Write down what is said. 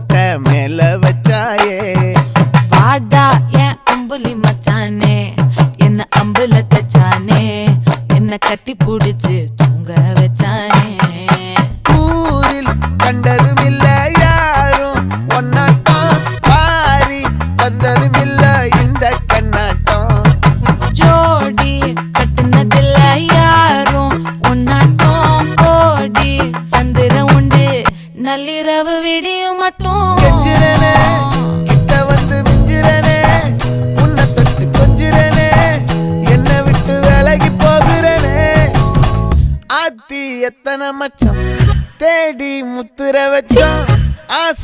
கோட்டை மேல வச்சாயே பாடா என் அம்புலி மச்சானே என்ன அம்புல தச்சானே என்ன கட்டி புடிச்சு தூங்க வச்சானே ஊரில் கண்டதும் இல்ல யாரும் ஒன்னாட்டம் பாரி வந்ததும் இல்ல இந்த கண்ணாட்டம் ஜோடி கட்டுனதில்ல யாரும் ஒன்னாட்டம் கோடி சந்திர உண்டு நள்ளிரவு விடியும் மட்டும் கெஞ்சிரனே கிட்ட வந்து மிஞ்சிரனே உன்னை தொட்டு கொஞ்சிரனே என்ன விட்டு விலகி போகிறனே ஆத்தி எத்தனை மச்சம் தேடி முத்துற வச்சோம் ஆசை